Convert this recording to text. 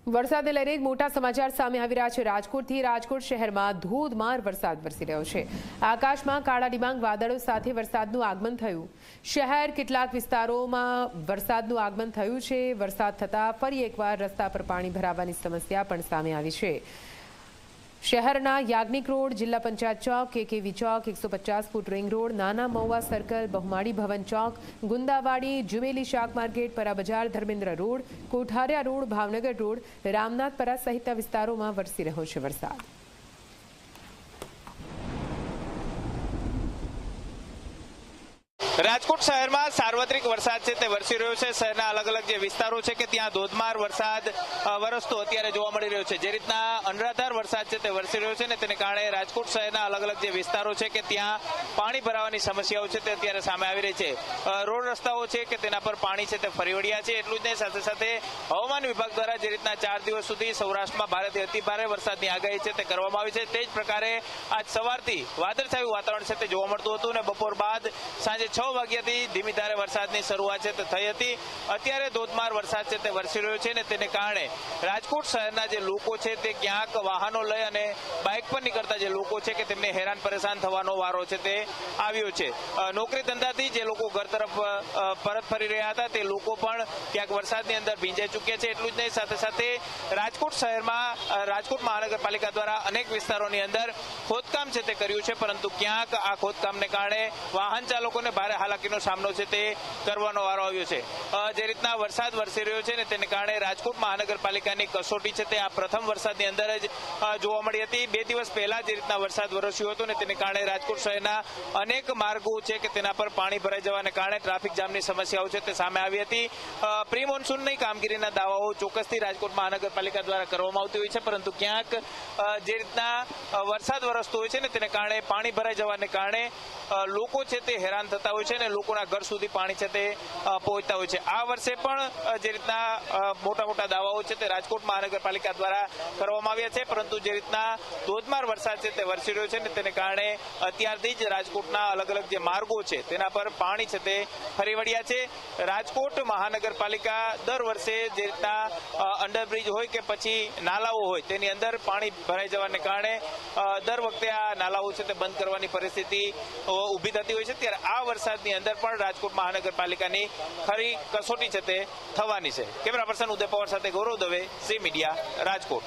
વરસાદને લઈને એક મોટા સમાચાર સામે આવી રહ્યા છે। રાજકોટ શહેરમાં ધોધમાર વરસાદ વરસી રહ્યો છે। આકાશમાં કાળા ડિબાંગ વાદળો સાથે વરસાદનું આગમન થયું। શહેર કેટલાક વિસ્તારોમાં વરસાદનું આગમન થયું છે। વરસાદ થતાં ફરી એકવાર રસ્તા પર પાણી ભરાવાની સમસ્યા પણ સામે આવી છે। શહેરના યાજ્ઞિક રોડ, જિલ્લા પંચાયત ચોક, કેકેવી ચોક, 150 ફૂટ રિંગ રોડ, નાના મહુવા સર્કલ, બહુમાળી ભવન ચોક, ગુંદાવાડી, જુમેલી શાક માર્કેટ, પરા બજાર, ધર્મેન્દ્ર રોડ, કોઠારિયા રોડ, ભાવનગર રોડ, રામનાથપરા સહિતના વિસ્તારોમાં વરસી રહ્યો છે વરસાદ। રાજકોટ શહેરમાં સાર્વત્રિક વરસાદ છે તે વરસી રહ્યો છે। શહેરના અલગ અલગ જે વિસ્તારો છે કે ત્યાં ધોધમાર વરસાદ વરસતો અત્યારે જોવા મળી રહ્યો છે। જે રીતના અનરાધાર વરસાદ છે તે વરસી રહ્યો છે ને તેને કારણે રાજકોટ શહેરના અલગ અલગ જે વિસ્તારો છે કે ત્યાં પાણી ભરાવાની સમસ્યાઓ છે તે અત્યારે સામે આવી રહી છે। રોડ રસ્તાઓ છે કે તેના પર પાણી છે તે ફરી વળ્યા છે। એટલું જ નહીં, સાથે સાથે હવામાન વિભાગ દ્વારા જે રીતના 4 દિવસ સુધી સૌરાષ્ટ્રમાં ભારેથી અતિભારે વરસાદની આગાહી છે તે કરવામાં આવી છે, તે જ પ્રકારે આજ સવારથી વાદળછાયું વાતાવરણ છે તે જોવા મળતું હતું અને બપોર બાદ સાંજે 6 વાગ્યાથી ધીમી ધારે વરસાદની શરૂઆત છે તે થઈ હતી। અત્યારે ધોધમાર વરસાદ છે તે વરસી રહ્યો છે ને તેને કારણે રાજકોટ શહેરના જે લોકો છે તે ક્યાંક વાહનો લઈ અને બાઇક પર નીકળતા જે લોકો છે કે તેમને હેરાન પરેશાન થવાનો વારો છે તે આવ્યો છે। નોકરી ધંધાથી જે લોકો ઘર તરફ પરત ફરી રહ્યા હતા તે લોકો પણ ક્યાંક વરસાદની અંદર ભીંજાઈ ચૂક્યા છે। એટલું જ નહીં, સાથે સાથે રાજકોટ શહેરમાં રાજકોટ મહાનગરપાલિકા દ્વારા અનેક વિસ્તારોની અંદર ખોદકામ છે તે કર્યું છે, પરંતુ ક્યાંક આ ખોદકામને કારણે વાહન ચાલકોને ભારે હાલાકીનો સામનો છે તે કરવાનો વારો આવ્યો છે। જે રીતના વરસાદ વરસી રહ્યો છે ને તેને કારણે રાજકોટ મહાનગરપાલિકાની કસોટી છે તે આ પ્રથમ વરસાદની અંદર જ જોવા મળી હતી। 2 દિવસ પહેલા જે રીતના વરસાદ વરસ્યો હતો ને તેને કારણે રાજકોટ શહેરના અનેક માર્ગો છે કે તેના પર પાણી ભરાઈ જવાને કારણે ટ્રાફિક જામની સમસ્યાઓ છે તે સામે આવી હતી। પ્રી મોન્સૂનની કામગીરીના દાવાઓ ચોક્કસથી રાજકોટ મહાનગરપાલિકા દ્વારા કરવામાં આવતી હોય છે, પરંતુ ક્યાંક જે રીતના વરસાદ વરસતો હોય છે ને તેને કારણે પાણી ભરાઈ જવાને કારણે લોકો છે તે હેરાન થતા હોય છે અને લોકોના ઘર સુધી પાણી છે તે પહોંચતા હોય છે। આ વર્ષે પણ જે રીતના મોટા દાવાઓ છે તે રાજકોટ મહાનગરપાલિકા દ્વારા કરવામાં આવ્યા છે, પરંતુ જે રીતના ધોધમાર વરસાદ છે તે વરસી રહ્યો છે ને તેને કારણે અત્યારથી જ રાજકોટના અલગ અલગ જે માર્ગો છે તેના પર પાણી છે તે ફરી વળ્યા છે। રાજકોટ મહાનગરપાલિકા દર વર્ષે જે રીતના અંડરબ્રિજ હોય કે પછી નાલાઓ હોય તેની અંદર પાણી ભરાઈ જવાને કારણે દર વખતે આ નાલાઓ છે તે બંધ કરવાની પરિસ્થિતિ ઊભી થતી હોય છે, ત્યારે આ વરસાદની અંદર પણ રાજકોટ મહાનગરપાલિકાની ખરી કસોટી છે તે થવાની છે। કેમેરા પર્સન ઉદય પવાર સાથે ગૌરવ દવે, ઝી મીડિયા, રાજકોટ।